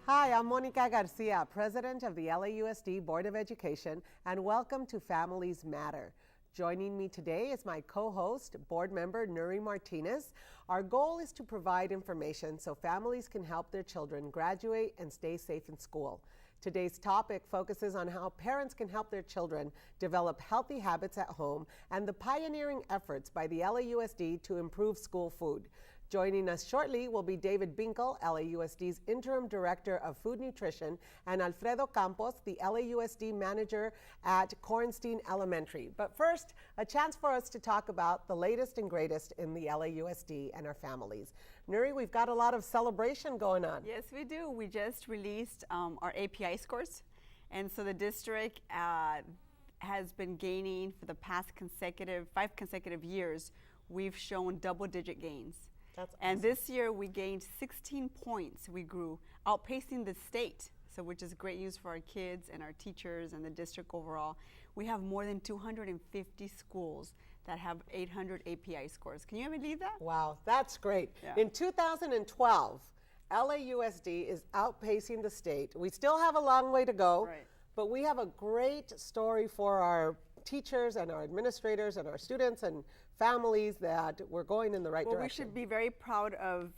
Hi, I'm Monica Garcia, President of the LAUSD Board of Education, and welcome to Families Matter. Joining me today is my co-host, board member Nuri Martinez. Our goal is to provide information so families can help their children graduate and stay safe in school. Today's topic focuses on how parents can help their children develop healthy habits at home and the pioneering efforts by the LAUSD to improve school food. Joining us shortly will be David Binkle, LAUSD's Interim Director of Food Nutrition, and Alfredo Campos, the LAUSD Manager at Corenstein Elementary. But first, a chance for us to talk about the latest and greatest in the LAUSD and our families. Nuri, we've got a lot of celebration going on. Yes, we do. We just released our API scores, and so the district has been gaining for the past 5 consecutive years. We've shown double-digit gains. That's awesome. And this year we gained 16 points. We grew, outpacing the state, so which is great news for our kids and our teachers and the district overall. We have more than 250 schools that have 800 API scores. Can you believe that? Wow, that's great. Yeah. In 2012, LAUSD is outpacing the state. We still have a long way to go, Right. but we have a great story for our teachers and our administrators and our students and families that we're going in the right Well, direction. we should be very proud of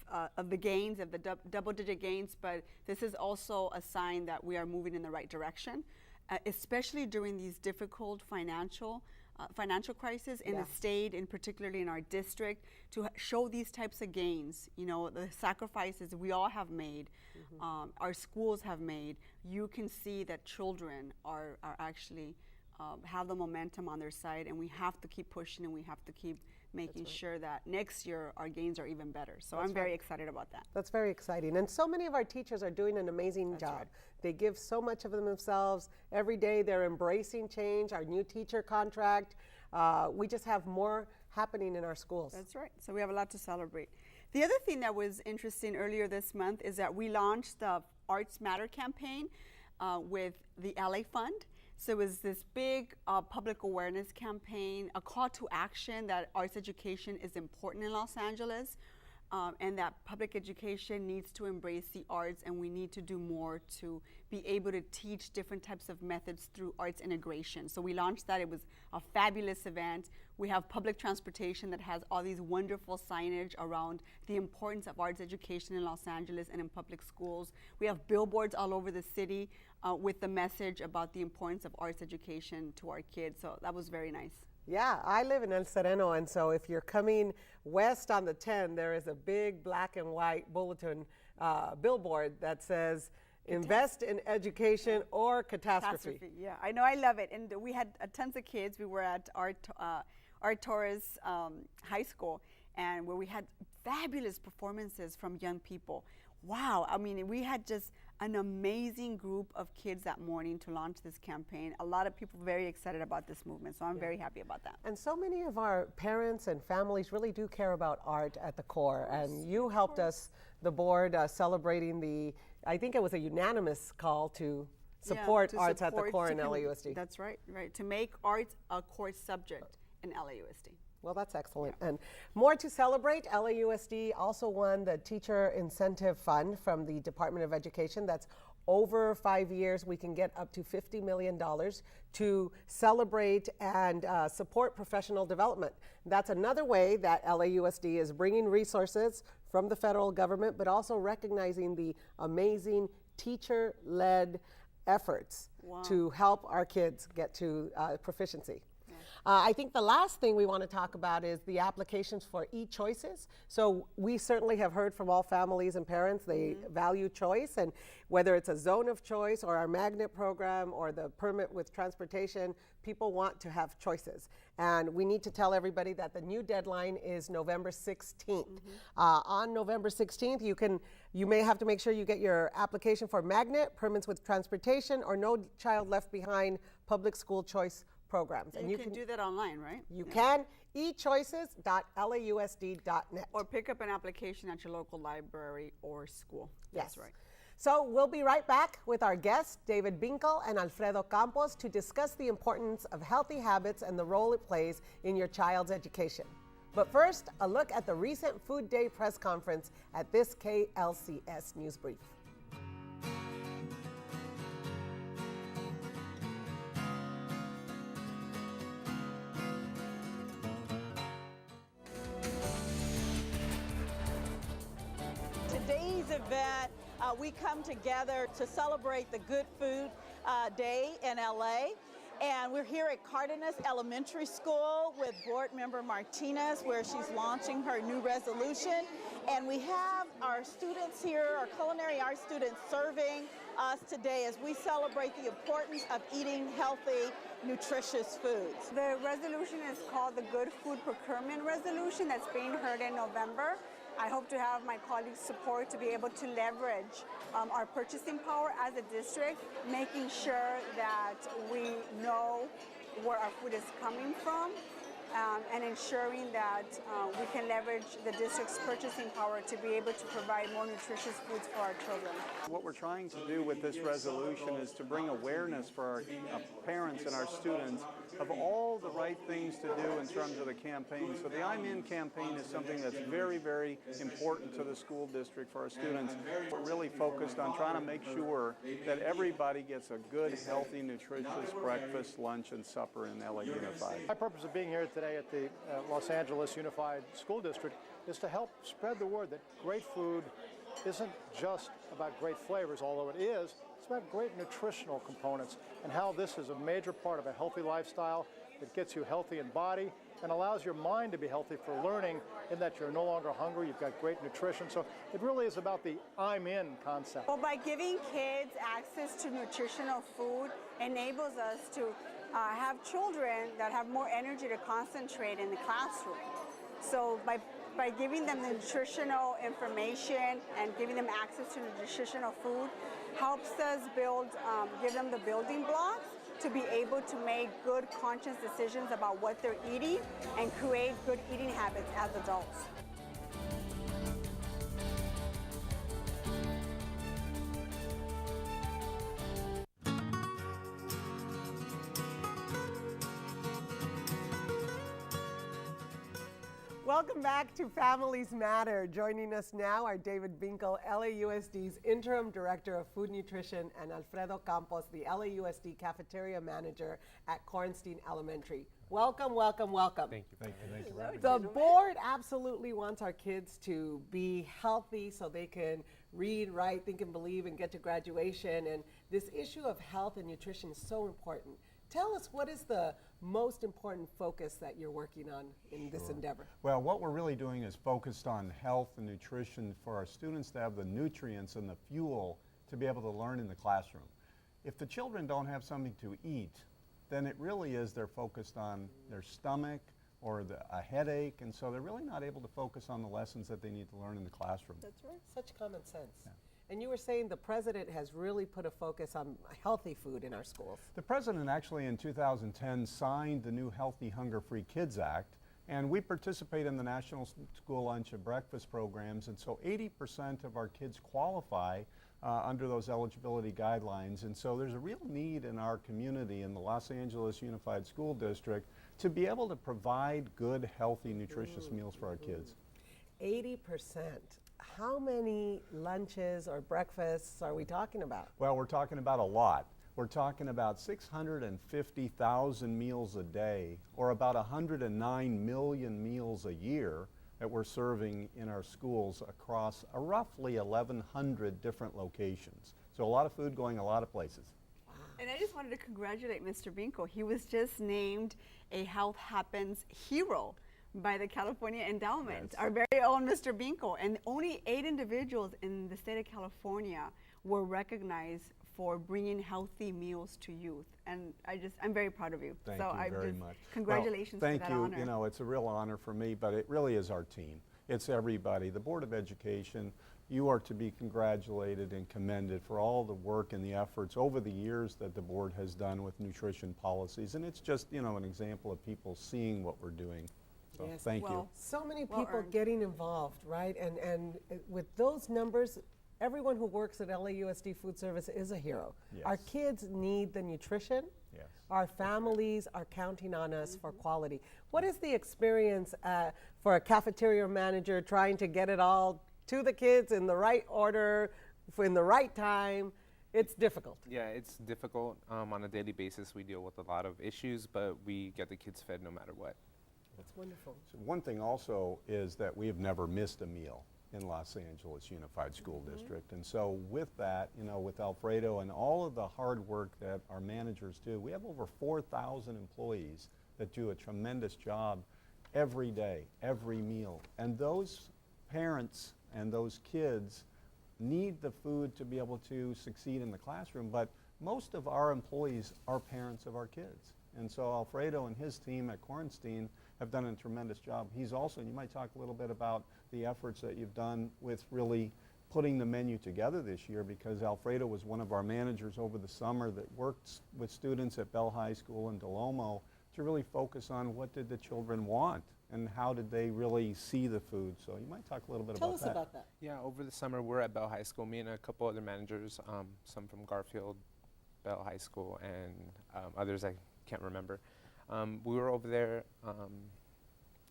the gains, of the double-digit gains, but this is also a sign that we are moving in the right direction, especially during these difficult financial crises in the state, and particularly in our district, to show these types of gains. You know, the sacrifices we all have made, our schools have made. You can see that children are actually have the momentum on their side, and we have to keep pushing, and we have to keep making sure that next year our gains are even better. So I'm very excited about that. That's very exciting. And so many of our teachers are doing an amazing job. right. They give so much of themselves. Every day they're embracing change, our new teacher contract. We just have more happening in our schools. That's right. So we have a lot to celebrate. The other thing that was interesting earlier this month is that we launched the Arts Matter campaign with the LA Fund. So it was this big public awareness campaign, a call to action that arts education is important in Los Angeles, and that public education needs to embrace the arts, and we need to do more to be able to teach different types of methods through arts integration. So we launched that. It was a fabulous event. We have public transportation that has all these wonderful signage around the importance of arts education in Los Angeles and in public schools. We have billboards all over the city with the message about the importance of arts education to our kids. So that was very nice. Yeah, I live in El Sereno, and so if you're coming west on the 10, there is a big black and white bulletin billboard that says, invest in education or catastrophe. Yeah, I know, I love it. And we had tons of kids. We were at Art Torres High School, and where we had fabulous performances from young people. Wow, I mean, we had just an amazing group of kids that morning to launch this campaign. A lot of people very excited about this movement, so I'm very happy about that. And so many of our parents and families really do care about art at the core. And you helped us, the board, celebrating I think it was a unanimous call to support arts at the core in LAUSD. That's right, right. To make arts a core subject in LAUSD. Well, that's excellent. Yeah. And more to celebrate, LAUSD also won the Teacher Incentive Fund from the Department of Education. That's over 5 years. We can get up to $50 million to celebrate and support professional development. That's another way that LAUSD is bringing resources from the federal government, but also recognizing the amazing teacher-led efforts to help our kids get to proficiency. I think the last thing we want to talk about is the applications for e-choices. So we certainly have heard from all families and parents, they value choice, and whether it's a zone of choice or our magnet program or the permit with transportation, people want to have choices. And we need to tell everybody that the new deadline is November 16th. On November 16th, you may have to make sure you get your application for magnet, permits with transportation, or No Child Left Behind public school choice programs. And you can do that online, right? You can. echoices.lausd.net. Or pick up an application at your local library or school. Yes. That's right. So we'll be right back with our guests, David Binkle and Alfredo Campos, to discuss the importance of healthy habits and the role it plays in your child's education. But first, a look at the recent Food Day press conference at this KLCS News Brief. today's event, we come together to celebrate the Good Food Day in LA. And we're here at Cardenas Elementary School with board member Martinez, where she's launching her new resolution. And we have our students here, our culinary arts students, serving us today as we celebrate the importance of eating healthy, nutritious foods. The resolution is called the Good Food Procurement Resolution that's being heard in November. I hope to have my colleagues' support to be able to leverage our purchasing power as a district, making sure that we know where our food is coming from, and ensuring that we can leverage the district's purchasing power to be able to provide more nutritious foods for our children. What we're trying to do with this resolution is to bring awareness for our parents and our students of all the right things to do in terms of the campaign. So the I'm In campaign is something that's very, very important to the school district for our students. We're really focused on trying to make sure that everybody gets a good, healthy, nutritious breakfast, lunch, and supper in LA Unified. My purpose of being here today at the Los Angeles Unified School District is to help spread the word that great food isn't just about great flavors, although it is. It's about great nutritional components and how this is a major part of a healthy lifestyle. It gets you healthy in body and allows your mind to be healthy for learning, in that you're no longer hungry, you've got great nutrition. So it really is about the I'm In concept. Well, by giving kids access to nutritional food enables us to have children that have more energy to concentrate in the classroom. So by giving them the nutritional information and giving them access to nutritional food helps us give them the building blocks to be able to make good, conscious decisions about what they're eating and create good eating habits as adults. Welcome back to Families Matter. Joining us now are David Binkle, LAUSD's Interim Director of Food Nutrition, and Alfredo Campos, the LAUSD Cafeteria Manager at Cornstein Elementary. Welcome, welcome, welcome. Thank you. Thank you. Hello, The gentlemen. board absolutely wants our kids to be healthy so they can read, write, think, and believe and get to graduation. And this issue of health and nutrition is so important. Tell us, what is the most important focus that you're working on in this endeavor? Well, what we're really doing is focused on health and nutrition for our students to have the nutrients and the fuel to be able to learn in the classroom. If the children don't have something to eat, then it really is they're focused on their stomach or a headache, and so they're really not able to focus on the lessons that they need to learn in the classroom. That's right. Such common sense. Yeah. And you were saying the president has really put a focus on healthy food in our schools. The president actually in 2010 signed the new Healthy Hunger-Free Kids Act, and we participate in the National School Lunch and Breakfast programs, and so 80% of our kids qualify under those eligibility guidelines. And so there's a real need in our community in the Los Angeles Unified School District to be able to provide good, healthy, nutritious meals for our kids. 80%. How many lunches or breakfasts are we talking about? Well, we're talking about a lot. We're talking about 650,000 meals a day, or about 109 million meals a year that we're serving in our schools across roughly 1,100 different locations. So a lot of food going a lot of places. And I just wanted to congratulate Mr. Binkle. He was just named a Health Happens hero by the California Endowment, Yes. our very own Mr. Binkle. And only 8 individuals in the state of California were recognized for bringing healthy meals to youth. And I'm very proud of you. Thank so you very much. Congratulations well, to that thank you. honor. You know, it's a real honor for me, but it really is our team. It's everybody. The Board of Education, you are to be congratulated and commended for all the work and the efforts over the years that the board has done with nutrition policies. And it's just, you know, an example of people seeing what we're doing. So Yes. thank you. Well, So many Well people earned. getting involved, right? And with those numbers, everyone who works at LAUSD Food Service is a hero. Yes. Our kids need the nutrition. Yes. Our families are counting on us for quality. What is the experience for a cafeteria manager trying to get it all to the kids in the right order, in the right time? It's difficult. Yeah, it's difficult. On a daily basis, we deal with a lot of issues, but we get the kids fed no matter what. That's wonderful. So one thing also is that we have never missed a meal. in Los Angeles Unified School District. And so with that, you know, with Alfredo and all of the hard work that our managers do, we have over 4,000 employees that do a tremendous job every day, every meal. And those parents and those kids need the food to be able to succeed in the classroom, but most of our employees are parents of our kids. And so Alfredo and his team at Kornstein have done a tremendous job. He's also, you might talk a little bit about the efforts that you've done with really putting the menu together this year, because Alfredo was one of our managers over the summer that worked with students at Bell High School in Delomo to really focus on what did the children want and how did they really see the food. So you might talk a little bit Tell about us that. about that. Yeah, over the summer we're at Bell High School. Me and a couple other managers, some from Garfield, Bell High School, and others I can't remember. We were over there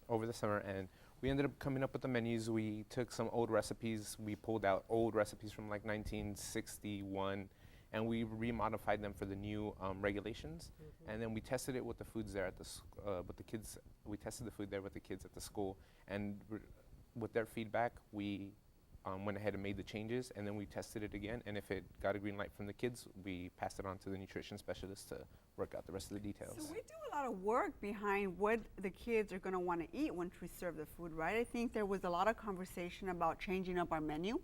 over the summer, and we ended up coming up with the menus. We took some old recipes. We pulled out old recipes from like 1961, and we remodified them for the new regulations. And then we tested it with the foods there at the with the kids. We tested the food there with the kids at the school, and with their feedback, we went ahead and made the changes, and then we tested it again. And if it got a green light from the kids, we passed it on to the nutrition specialist to work out the rest of the details. So we do a lot of work behind what the kids are going to want to eat once we serve the food, right? I think there was a lot of conversation about changing up our menu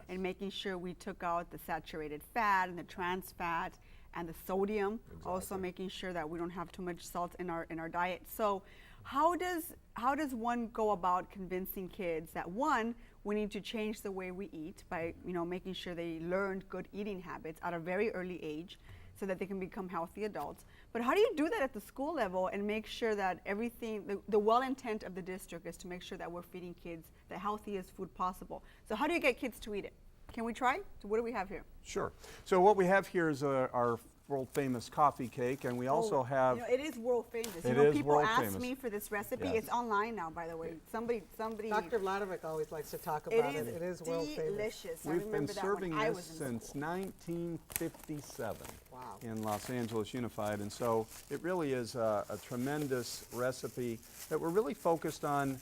and making sure we took out the saturated fat and the trans fat and the sodium, also making sure that we don't have too much salt in our diet. So how does one go about convincing kids that, one, we need to change the way we eat by, you know, making sure they learned good eating habits at a very early age so that they can become healthy adults. But how do you do that at the school level and make sure that everything, the well intent of the district is to make sure that we're feeding kids the healthiest food possible. So how do you get kids to eat it? Can we try? So what do we have here? Sure. So what we have here is our world famous coffee cake, and we also have. You know, it is world famous. It you know, is people world ask famous. me for this recipe. Yes. It's online now, by the way. Somebody. Dr. Vladovic always likes to talk about it. It is world famous. delicious. I We've been remember that serving when I this was in since school. 1957 Wow. in Los Angeles Unified, and so it really is a tremendous recipe that we're really focused on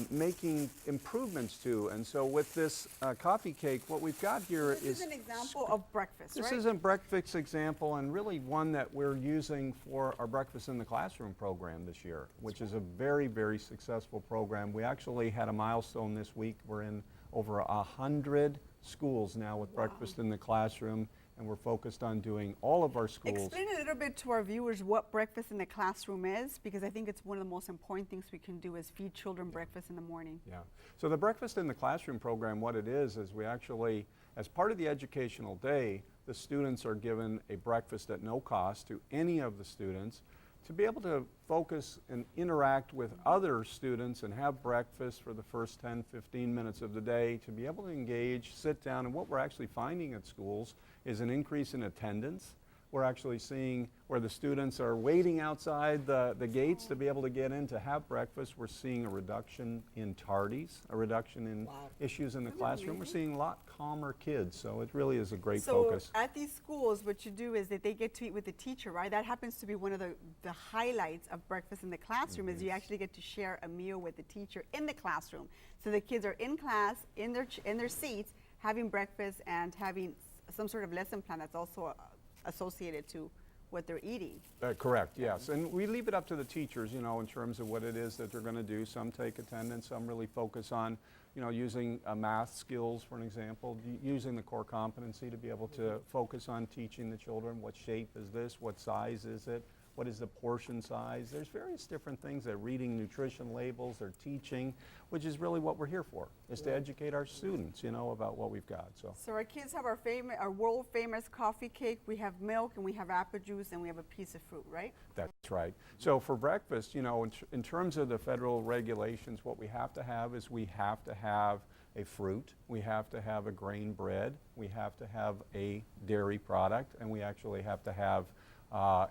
making improvements to. And so with this coffee cake, what we've got here This is an example of breakfast, This right? is a breakfast example, and really one that we're using for our Breakfast in the Classroom program this year, which is a very, very successful program. We actually had a milestone this week. We're in over 100 schools now with Breakfast in the Classroom, and we're focused on doing all of our schools. Explain a little bit to our viewers what breakfast in the classroom is, because I think it's one of the most important things we can do is feed children breakfast in the morning. Yeah. So the Breakfast in the Classroom program, what it is we actually, as part of the educational day, the students are given a breakfast at no cost to any of the students to be able to focus and interact with other students and have breakfast for the first 10, 15 minutes of the day, to be able to engage, sit down. And what we're actually finding at schools is an increase in attendance. We're actually seeing where the students are waiting outside the gates to be able to get in to have breakfast. We're seeing a reduction in tardies, a reduction in issues in the classroom. We're seeing a lot calmer kids, so it really is a great focus. So at these schools, what you do is that they get to eat with the teacher, right? That happens to be one of the highlights of breakfast in the classroom is you actually get to share a meal with the teacher in the classroom. So the kids are in class, in their seats, having breakfast and having some sort of lesson plan that's also associated to what they're eating. Correct, yes. And we leave it up to the teachers, you know, in terms of what it is that they're going to do. Some take attendance, some really focus on, you know, using math skills, for an example, using the core competency to be able to focus on teaching the children what shape is this, what size is it, what is the portion size. There's various different things. They're reading nutrition labels, they're teaching, which is really what we're here for, is to educate our students, you know, about what we've got. So our kids have our world famous coffee cake. We have milk and we have apple juice and we have a piece of fruit, right? That's right. So for breakfast, you know, in terms of the federal regulations, what we have to have is we have to have a fruit, we have to have a grain bread, we have to have a dairy product, and we actually have to have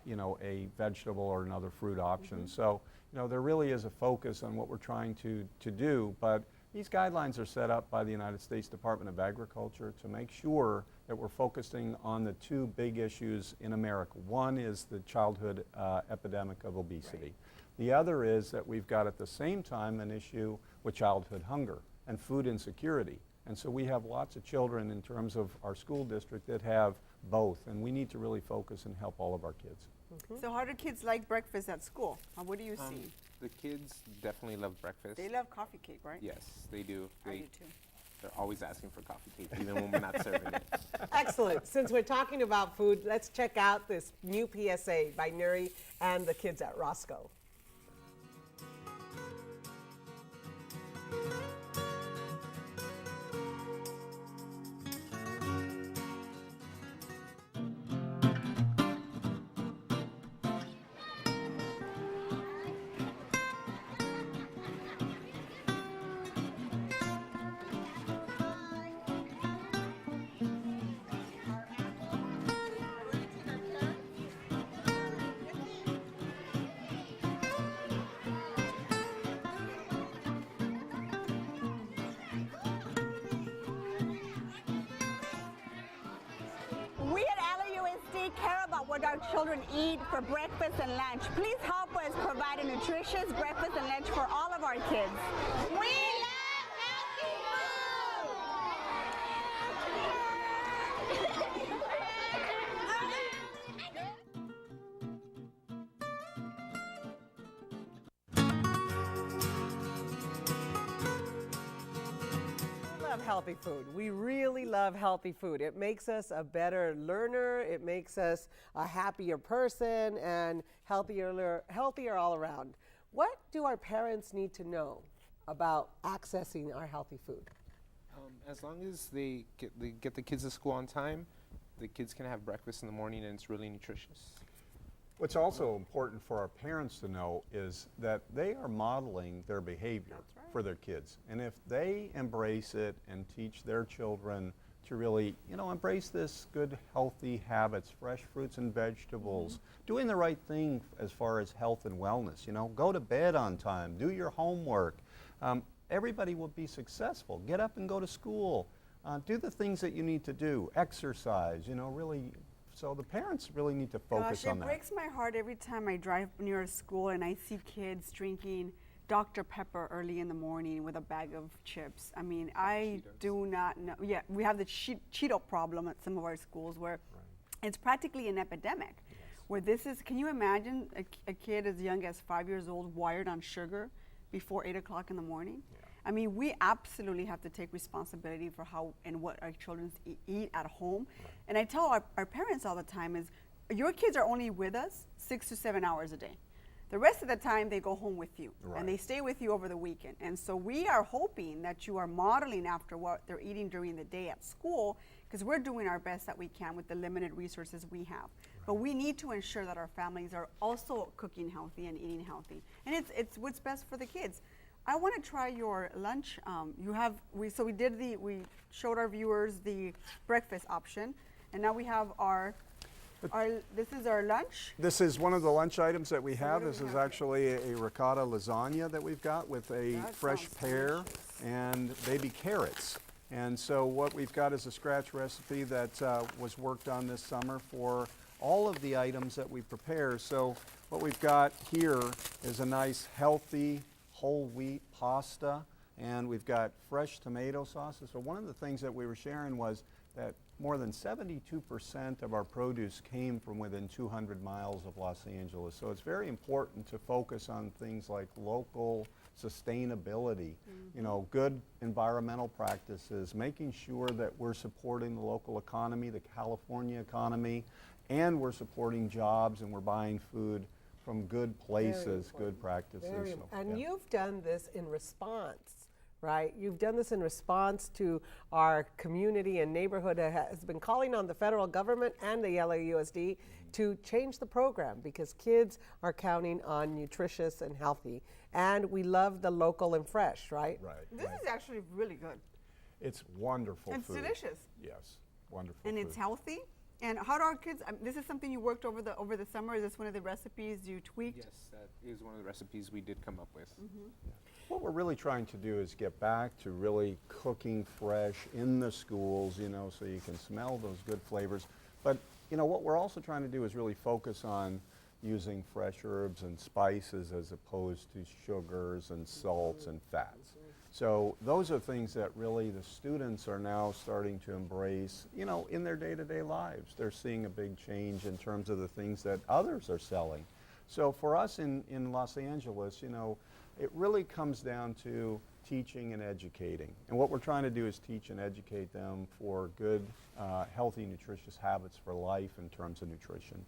you know, a vegetable or another fruit option. So, you know, there really is a focus on what we're trying to do, but these guidelines are set up by the United States Department of Agriculture to make sure that we're focusing on the two big issues in America. One is the childhood epidemic of obesity. The other is that we've got at the same time an issue with childhood hunger. and food insecurity. And so we have lots of children in terms of our school district that have both, and we need to really focus and help all of our kids. So how do kids like breakfast at school? What do you see? The kids definitely love breakfast. They love coffee cake, right? Yes, they do. I do too. They're always asking for coffee cake, even when we're not serving it. Excellent. Since we're talking about food, let's check out this new PSA by Nuri and the kids at Roscoe. We at LAUSD care about what our children eat for breakfast and lunch. Please help us provide a nutritious breakfast and lunch for all of our kids. We love healthy We love healthy food. We really love healthy food. It makes us a better learner. It makes us a happier person and healthier all around. What do our parents need to know about accessing our healthy food? As long as they get the kids to school on time, the kids can have breakfast in the morning and it's really nutritious. What's also important for our parents to know is that they are modeling their behavior for their kids. And if they embrace it and teach their children to really, embrace this good, healthy habits, fresh fruits and vegetables, doing the right thing as far as health and wellness, go to bed on time, do your homework. Everybody will be successful. Get up and go to school. Do the things that you need to do. Exercise, really. So the parents really need to focus on that. It breaks my heart every time I drive near a school and I see kids drinking Dr. Pepper early in the morning with a bag of chips. I mean, I do not know. Yeah, we have the Cheeto problem at some of our schools where it's practically an epidemic. Where this is, can you imagine a kid as young as 5 years old wired on sugar before 8 o'clock in the morning? I mean, we absolutely have to take responsibility for how and what our children eat at home. And I tell our parents all the time is, your kids are only with us 6 to 7 hours a day. The rest of the time, they go home with you, and they stay with you over the weekend. And so we are hoping that you are modeling after what they're eating during the day at school, because we're doing our best that we can with the limited resources we have. But we need to ensure that our families are also cooking healthy and eating healthy. And it's what's best for the kids. I want to try your lunch. We showed our viewers the breakfast option, and now we have this is our lunch. This is one of the lunch items that we have. This is actually a ricotta lasagna that we've got with a fresh pear and baby carrots. And so what we've got is a scratch recipe that was worked on this summer for all of the items that we prepare. So what we've got here is a nice healthy whole wheat pasta, and we've got fresh tomato sauces. So one of the things that we were sharing was that more than 72% of our produce came from within 200 miles of Los Angeles. So it's very important to focus on things like local sustainability, good environmental practices, making sure that we're supporting the local economy, the California economy, and we're supporting jobs and we're buying food from good places, good practices. And you've done this in response, right? You've done this in response to our community and neighborhood that has been calling on the federal government and the LAUSD to change the program because kids are counting on nutritious and healthy. And we love the local and fresh, right? Right. This is actually really good. It's wonderful food. It's delicious. Yes, wonderful And food. it's healthy. And how do our kids, this is something you worked over the summer? Is this one of the recipes you tweaked? Yes, that is one of the recipes we did come up with. What we're really trying to do is get back to really cooking fresh in the schools, so you can smell those good flavors. But, what we're also trying to do is really focus on using fresh herbs and spices as opposed to sugars and salts and fats. So those are things that really the students are now starting to embrace, you know, in their day-to-day lives. They're seeing a big change in terms of the things that others are selling. So for us in Los Angeles, you know, it really comes down to teaching and educating. And what we're trying to do is teach and educate them for good, healthy, nutritious habits for life in terms of nutrition.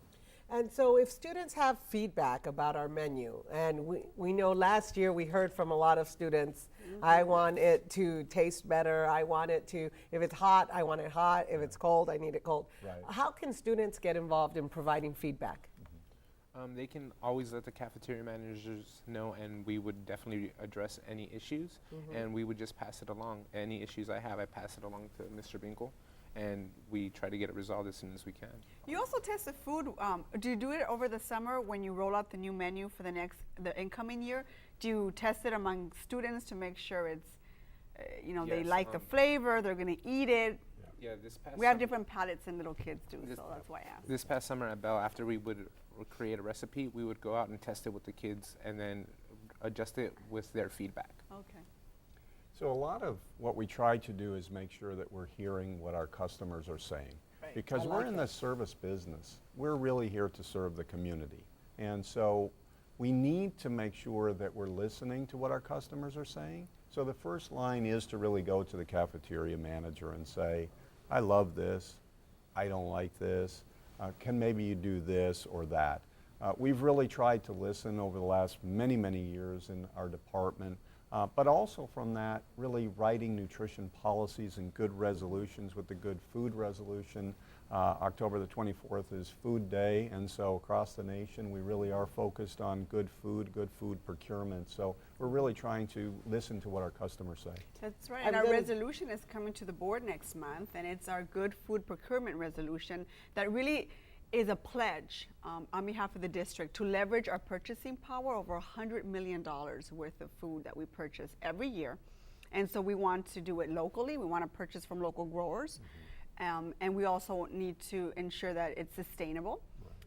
And so if students have feedback about our menu, and we know last year we heard from a lot of students, I want it to taste better, I want it to, if it's hot, I want it hot, if it's cold, I need it cold. Right. How can students get involved in providing feedback? They can always let the cafeteria managers know, and we would definitely address any issues, and we would just pass it along. Any issues I have, I pass it along to Mr. Binkle, and we try to get it resolved as soon as we can. You also test the food. Do you do it over the summer when you roll out the new menu for the incoming year? Do you test it among students to make sure it's, they Yes, like the flavor, they're going to eat it? Yeah, this past We have summer- different palates than little kids do, so that's why I asked. This past summer at Bell, after we would create a recipe, we would go out and test it with the kids and then adjust it with their feedback. Okay. So a lot of what we try to do is make sure that we're hearing what our customers are saying. Right. Because I we're like in that. the service business. We're really here to serve the community. And so we need to make sure that we're listening to what our customers are saying. So the first line is to really go to the cafeteria manager and say, I love this, I don't like this, can maybe you do this or that. We've really tried to listen over the last many, many years in our department, but also from that, really writing nutrition policies and good resolutions with the Good Food Resolution. October the 24th is Food Day, and so across the nation, we really are focused on good food procurement. So we're really trying to listen to what our customers say. That's right. I'm And our gonna- resolution is coming to the board next month, and it's our good food procurement resolution that really is a pledge on behalf of the district to leverage our purchasing power over $100 million worth of food that we purchase every year. And so we want to do it locally. We want to purchase from local growers. And we also need to ensure that it's sustainable.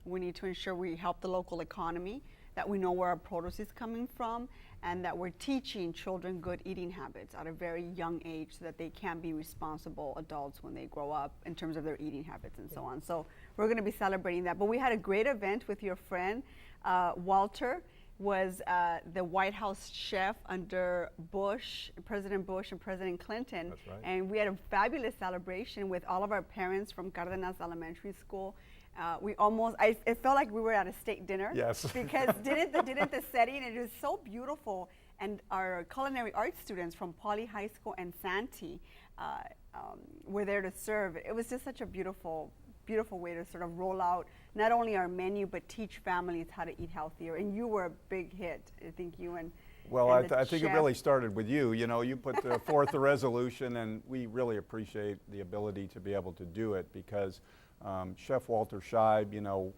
We need to ensure we help the local economy, that we know where our produce is coming from, and that we're teaching children good eating habits at a very young age so that they can be responsible adults when they grow up in terms of their eating habits and so on. So we're going to be celebrating that. But we had a great event with your friend. Walter was the White House chef under President Bush and President Clinton. That's right. And we had a fabulous celebration with all of our parents from Cardenas Elementary School. It felt like we were at a state dinner. Yes. Because didn't the setting, it was so beautiful. And our culinary arts students from Pauley High School and Santee were there to serve. It was just such a beautiful way to sort of roll out not only our menu, but teach families how to eat healthier. And you were a big hit, I think you and Well, and the I think it chef. really started with you. You know, you put forth the resolution, and we really appreciate the ability to be able to do it because Chef Walter Scheib, you know,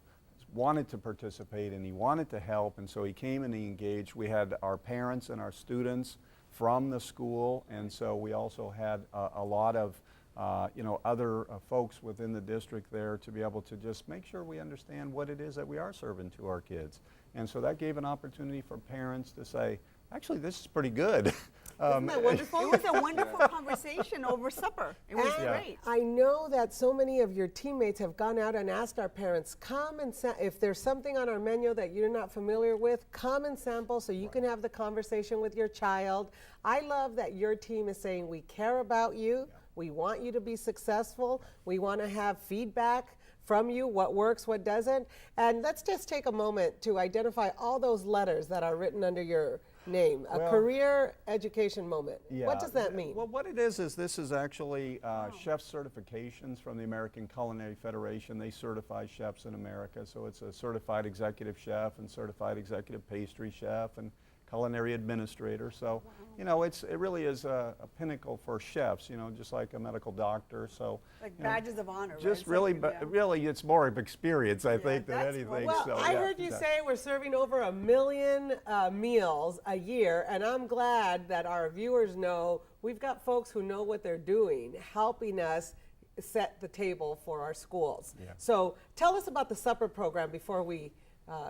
wanted to participate and he wanted to help, and so he came and he engaged. We had our parents and our students from the school, and so we also had a lot of other folks within the district there to be able to just make sure we understand what it is that we are serving to our kids. And so that gave an opportunity for parents to say, actually, this is pretty good. Isn't that wonderful? It was a wonderful conversation over supper. It was And great. I know that so many of your teammates have gone out and asked our parents, come and if there's something on our menu that you're not familiar with, come and sample so you can have the conversation with your child. I love that your team is saying we care about you. We want you to be successful. We want to have feedback from you, what works, what doesn't. And let's just take a moment to identify all those letters that are written under your name. A Well, career education moment. Yeah. What does that mean? Well, what it is this is actually chef certifications from the American Culinary Federation. They certify chefs in America, so it's a certified executive chef and certified executive pastry chef and culinary administrator. So, you know, it really is a pinnacle for chefs, you know, just like a medical doctor. So, Like you know, badges of honor, right? just It's really, like, but yeah. really, it's more of experience, I think, than that's anything. Well, so, I yeah, heard you exactly. say we're serving over 1 million meals a year, and I'm glad that our viewers know we've got folks who know what they're doing, helping us set the table for our schools. Yeah. So tell us about the supper program before we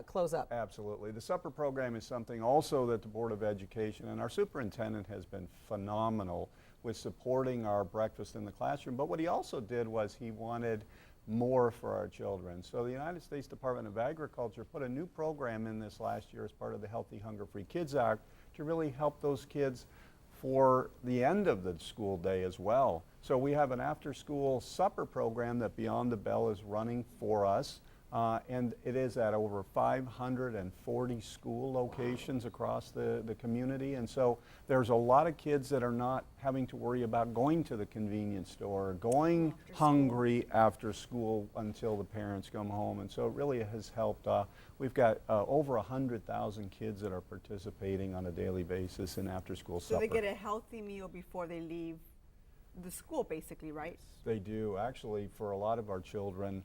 close up. Absolutely. The supper program is something also that the Board of Education and our superintendent has been phenomenal with supporting our breakfast in the classroom. But what he also did was he wanted more for our children. So the United States Department of Agriculture put a new program in this last year as part of the Healthy Hunger Free Kids Act to really help those kids for the end of the school day as well. So we have an after-school supper program that Beyond the Bell is running for us. And it is at over 540 school locations across the community. And so there's a lot of kids that are not having to worry about going to the convenience store, going hungry after school until the parents come home. And so it really has helped. We've got over 100,000 kids that are participating on a daily basis in after-school supper. So they get a healthy meal before they leave the school, basically, right? They do. Actually, for a lot of our children,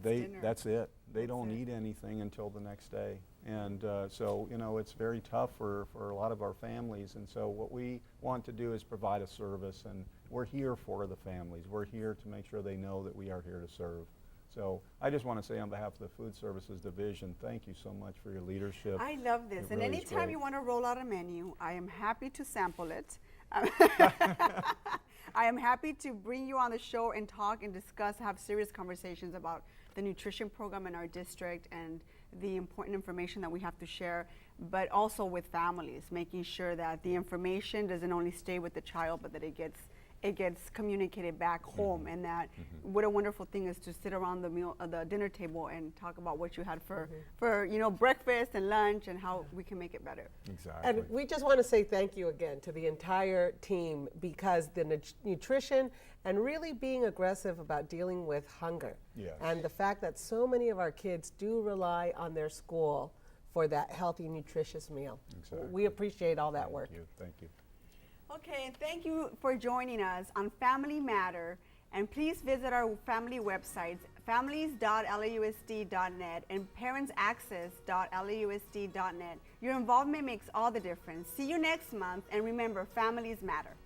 Dinner. that's it. They That's don't it. eat anything until the next day. And so, you know, it's very tough for a lot of our families. And so what we want to do is provide a service, and we're here for the families. We're here to make sure they know that we are here to serve. So I just want to say on behalf of the Food Services Division, thank you so much for your leadership. I love this. It And really is anytime great. you want to roll out a menu, I am happy to sample it. I am happy to bring you on the show and talk and discuss, have serious conversations about the nutrition program in our district and the important information that we have to share, but also with families, making sure that the information doesn't only stay with the child, but that it gets communicated back home, and that what a wonderful thing is to sit around the dinner table and talk about what you had for you know, breakfast and lunch and how we can make it better. Exactly. And we just want to say thank you again to the entire team, because the nutrition and really being aggressive about dealing with hunger. Yes. And the fact that so many of our kids do rely on their school for that healthy, nutritious meal. Exactly. We appreciate all that work. Thank you. Okay, and thank you for joining us on Family Matter. And please visit our family websites, families.lausd.net and parentsaccess.lausd.net. Your involvement makes all the difference. See you next month, and remember, families matter.